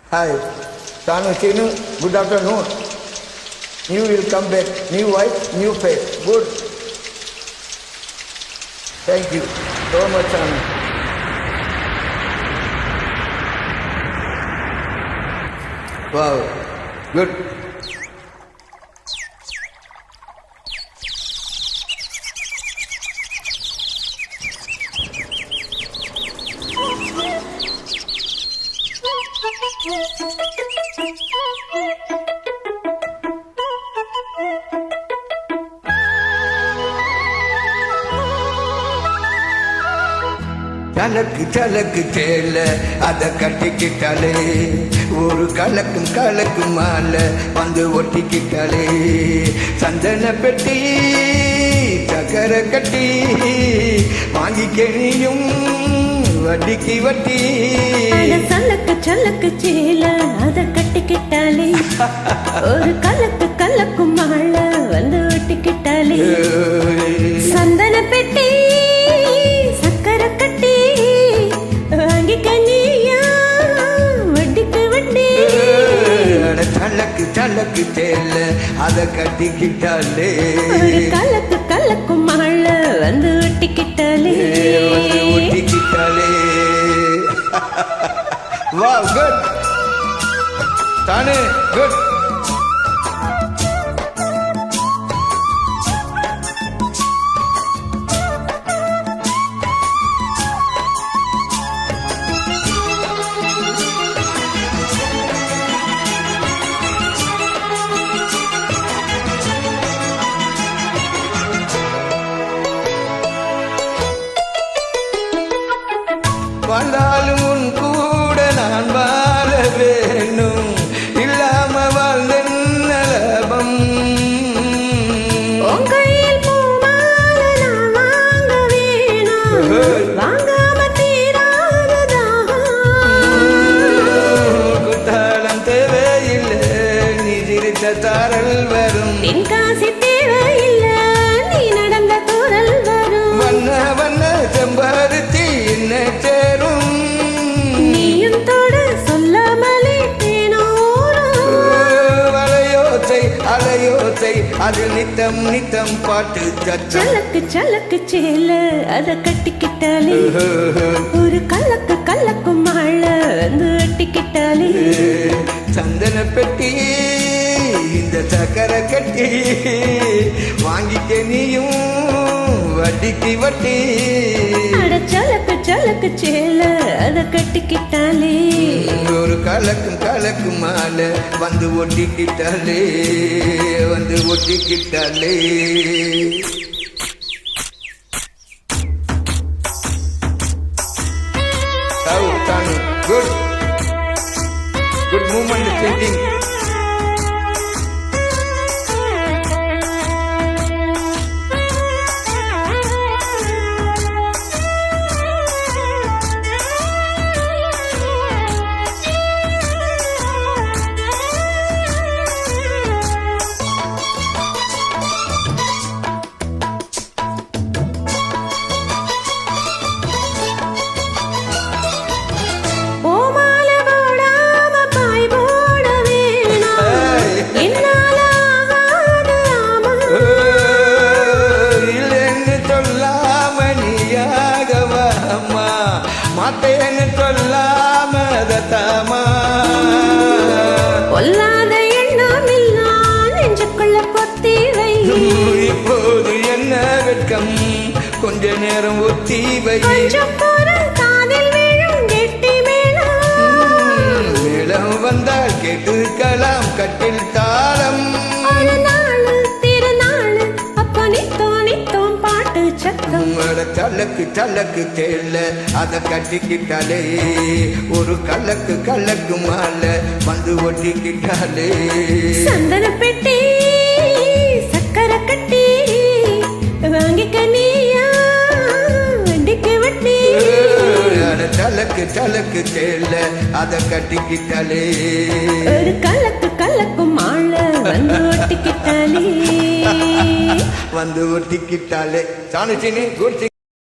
Hi, Tanu Chinu, good afternoon. You will come back, new wife, new face. Good. Thank you so much, Tanu. Wow, good. கலக்கு கலக்கு சேல அத கட்டிக்கிட்டாலே ஒரு கலக்கும் கலக்கும் மால வந்து ஒட்டிக்கிட்டாலே சந்தன பெட்டி சக்கர கட்டி வாங்கிக்க நீயும் வட்டிக்கு வட்டி சலக்கு சலக்கு சேல அத கட்டிக்கிட்டாலே ஒரு கலக்கு கலக்கும் மால வந்து ஒட்டிக்கிட்டாலே சந்தன பெட்டி சக்கர கட்டி சலக்கு சலக்கு தேல அத கட்டிக்கிட்டாலே கலக்கு கலக்கும் மழ வந்து ஒட்டிக்கிட்டாலே ஒட்டிக்கிட்டாலே வா குட் தானே குட் வாழ்ந்தாலும் உன் கூட நான் வாழ வேணும் இல்லாம வாழ்ந்தென்ன லாபம் கையில் பூமால நான் வாங்க வேணும் வாங்காம தீராததாக குத்தாலம் தேவையில்லை நீ சிரித்த தாரல் வரும் தென்காசி தேவையில்லை நீ நடந்த தூரல் வரும் வண்ண வண்ண செம்பருத்தி என்ன சேரும் நீயும் தொட சொல்லாமலே வளையோசை அலையோசை அது நித்தம் நித்தம் பாட்டு சலக்கு சலக்கு சேல அத கட்டிக்கிட்டாலே ஒரு கலக்கு கலக்கு மழ வந்து ஒட்டிக்கிட்டாலே சந்தன பெட்டி இந்த சக்கர கட்டி வாங்கிக்க நீயும் வட்டிக்கு வட்டி சலக்கு சலக்கு சேல அத கட்டிக்கிட்டாலே ஒரு கலக்கும் கலக்கும் மாலை வந்து ஒட்டிக்கிட்டாலே வந்து ஒட்டிக்கிட்டாலே குட் குட் மூமெண்ட் திங்கிங் மாட்டேன்னு சொல்லாமதத்தாமா பொல்லாத எண்ணம் எல்லாம் நெஞ்சுக்குள்ள பொத்தி வை இப்போது என்ன வெட்கம் கொஞ்ச நேரம் ஒத்தி வை கொஞ்சம் பொருள் காதில் விழும் கெட்டி மேளம் மேளம் வந்தால் கேட்டுக்கலாம் கட்டில் தாளம் ஒரு நாள் திருநாள் அப்போ நித்தோம் பாட்டு சத்தம் சலக்கு சலக்கு தேல அத கட்டிக்கிட்டாலே ஒரு கலக்கு கலக்கு மாலை வந்து ஒட்டிக்கிட்டாலே சந்தன பெட்டி சக்கர கட்டி வாங்கிக்க நீயா வண்டிக்கு வட்டி சலக்கு சலக்கு தேல அத கட்டிக்கிட்டாலே ஒரு கலக்கு கலக்கு மாலை வந்து ஒட்டிக்கிட்டாலே வந்து ஒட்டிக்கிட்டாலே சாணி குட்